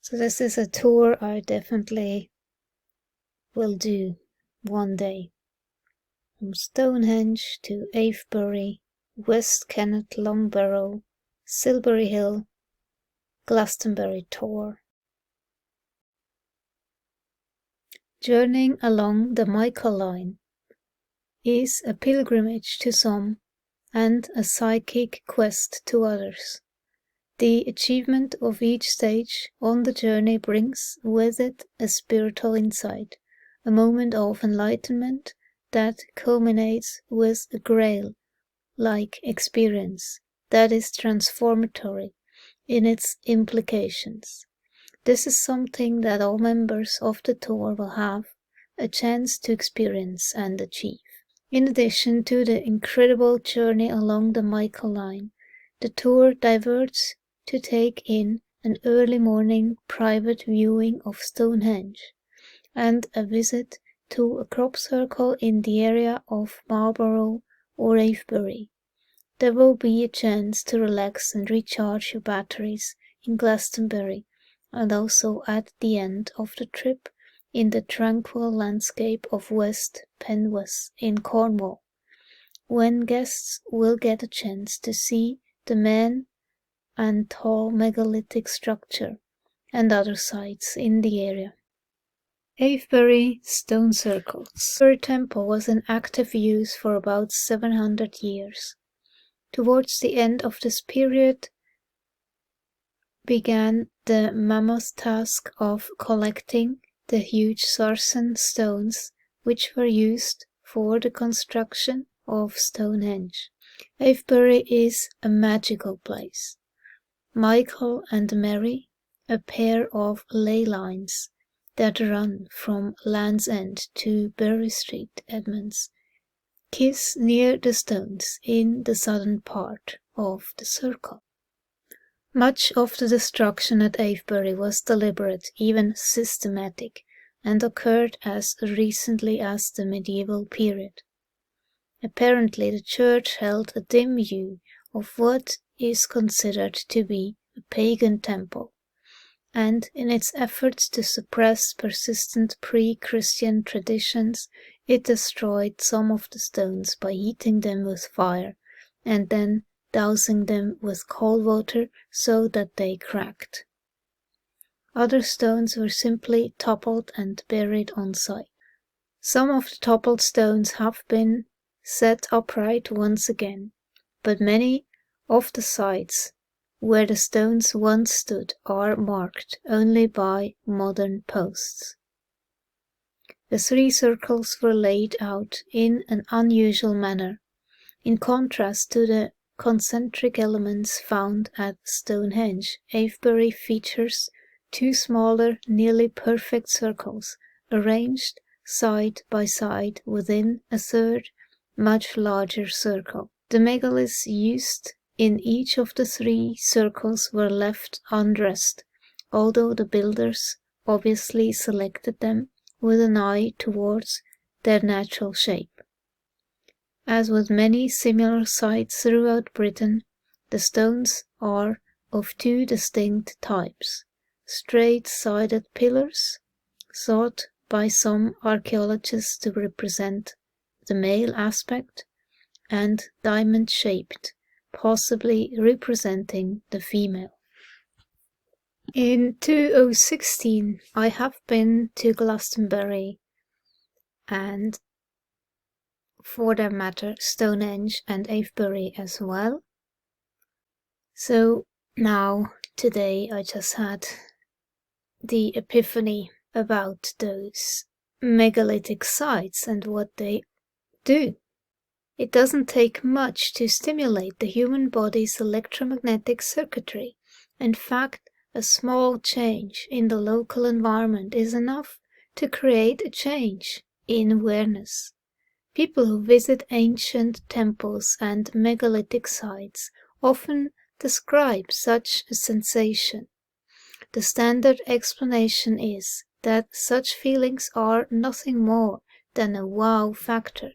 So this is a tour I definitely will do one day. From Stonehenge to Avebury, West Kennet, Longbarrow, Silbury Hill, Glastonbury tour. Journeying along the Michael Line is a pilgrimage to some and a psychic quest to others. The achievement of each stage on the journey brings with it a spiritual insight, a moment of enlightenment that culminates with a grail-like experience that is transformatory in its implications. This is something that all members of the tour will have a chance to experience and achieve. In addition to the incredible journey along the Michael Line, the tour diverts to take in an early morning private viewing of Stonehenge and a visit to a crop circle in the area of Marlborough or Avebury. There will be a chance to relax and recharge your batteries in Glastonbury and also at the end of the trip in the tranquil landscape of West Penwith in Cornwall, when guests will get a chance to see the man and tall megalithic structure and other sites in the area. Avebury stone circles. Avebury Temple was in active use for about 700 years. Towards the end of this period began the mammoth task of collecting the huge sarsen stones which were used for the construction of Stonehenge. Avebury is a magical place. Michael and Mary, a pair of ley lines that run from Land's End to Bury Street, Edmonds, kiss near the stones in the southern part of the circle. Much of the destruction at Avebury was deliberate, even systematic, and occurred as recently as the medieval period. Apparently, the church held a dim view of what is considered to be a pagan temple, and in its efforts to suppress persistent pre-Christian traditions, it destroyed some of the stones by heating them with fire, and then dousing them with cold water so that they cracked. Other stones were simply toppled and buried on site. Some of the toppled stones have been set upright once again, but many of the sites where the stones once stood are marked only by modern posts. The three circles were laid out in an unusual manner, in contrast to the concentric elements found at Stonehenge. Avebury features two smaller, nearly perfect circles, arranged side by side within a third, much larger circle. The megaliths used in each of the three circles were left undressed, although the builders obviously selected them with an eye towards their natural shape. As with many similar sites throughout Britain, the stones are of two distinct types: straight-sided pillars, thought by some archaeologists to represent the male aspect, and diamond-shaped, possibly representing the female. In 2016, I have been to Glastonbury and, for that matter, Stonehenge and Avebury as well. So now, today, I just had the epiphany about those megalithic sites and what they do. It doesn't take much to stimulate the human body's electromagnetic circuitry. In fact, a small change in the local environment is enough to create a change in awareness. People who visit ancient temples and megalithic sites often describe such a sensation. The standard explanation is that such feelings are nothing more than a wow factor,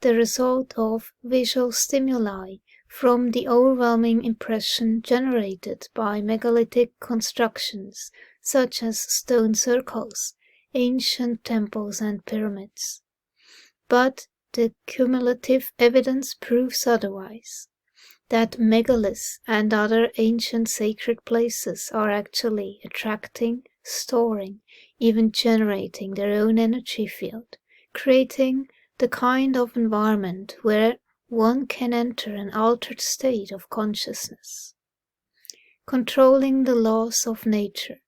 the result of visual stimuli from the overwhelming impression generated by megalithic constructions such as stone circles, ancient temples and pyramids. But the cumulative evidence proves otherwise, that megaliths and other ancient sacred places are actually attracting, storing, even generating their own energy field, creating the kind of environment where one can enter an altered state of consciousness. Controlling the laws of nature.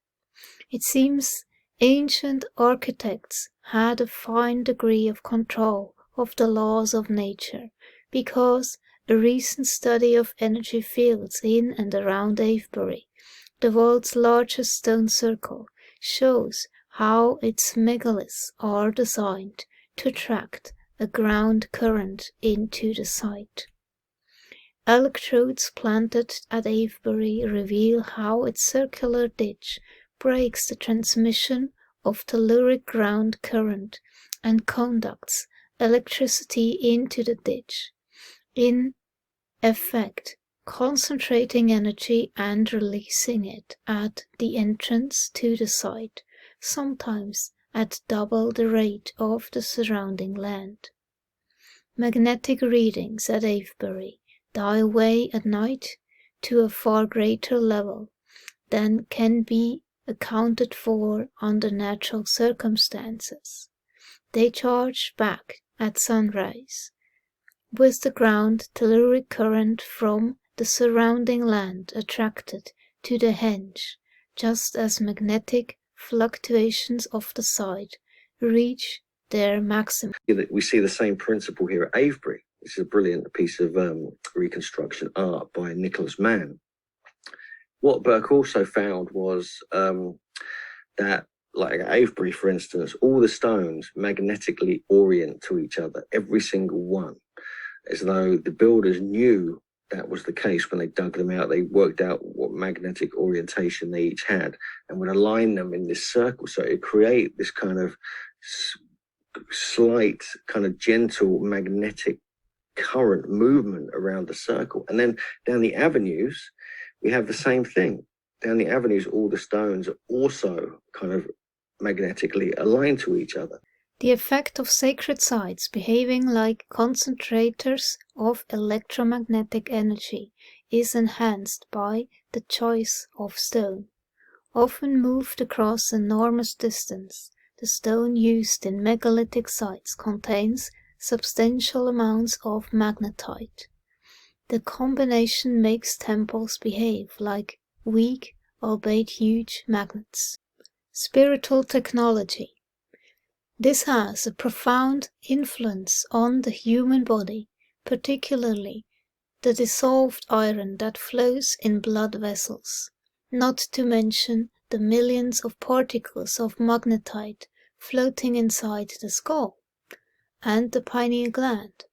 It seems ancient architects had a fine degree of control of the laws of nature, because a recent study of energy fields in and around Avebury, the world's largest stone circle, shows how its megaliths are designed to attract a ground current into the site. Electrodes planted at Avebury reveal how its circular ditch breaks the transmission of telluric ground current and conducts electricity into the ditch, in effect concentrating energy and releasing it at the entrance to the site, sometimes at double the rate of the surrounding land. Magnetic readings at Avebury die away at night to a far greater level than can be accounted for under natural circumstances. They charge back at sunrise, with the ground telluric current from the surrounding land attracted to the henge, just as magnetic fluctuations of the site reach their maximum. We see the same principle here at Avebury. This is a brilliant piece of reconstruction art by Nicholas Mann. What Burke also found was that, like at Avebury, for instance, all the stones magnetically orient to each other, every single one, as though the builders knew that was the case when they dug them out. They worked out what magnetic orientation they each had and would align them in this circle. So it create this kind of slight, kind of gentle magnetic current movement around the circle. And then down the avenues, we have the same thing. Down the avenues, all the stones are also kind of magnetically aligned to each other. The effect of sacred sites behaving like concentrators of electromagnetic energy is enhanced by the choice of stone. Often moved across enormous distance, the stone used in megalithic sites contains substantial amounts of magnetite. The combination makes temples behave like weak, albeit huge magnets. Spiritual technology. This has a profound influence on the human body, particularly the dissolved iron that flows in blood vessels, not to mention the millions of particles of magnetite floating inside the skull, and the pineal gland,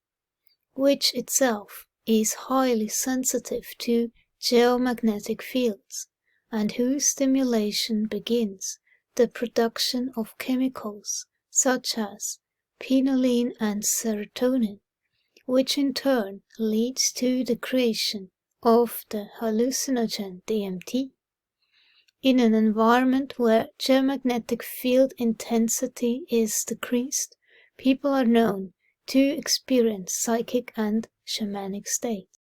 which itself is highly sensitive to geomagnetic fields, and whose stimulation begins the production of chemicals such as pinoline and serotonin, which in turn leads to the creation of the hallucinogen DMT. In an environment where geomagnetic field intensity is decreased, people are known to experience psychic and shamanic states.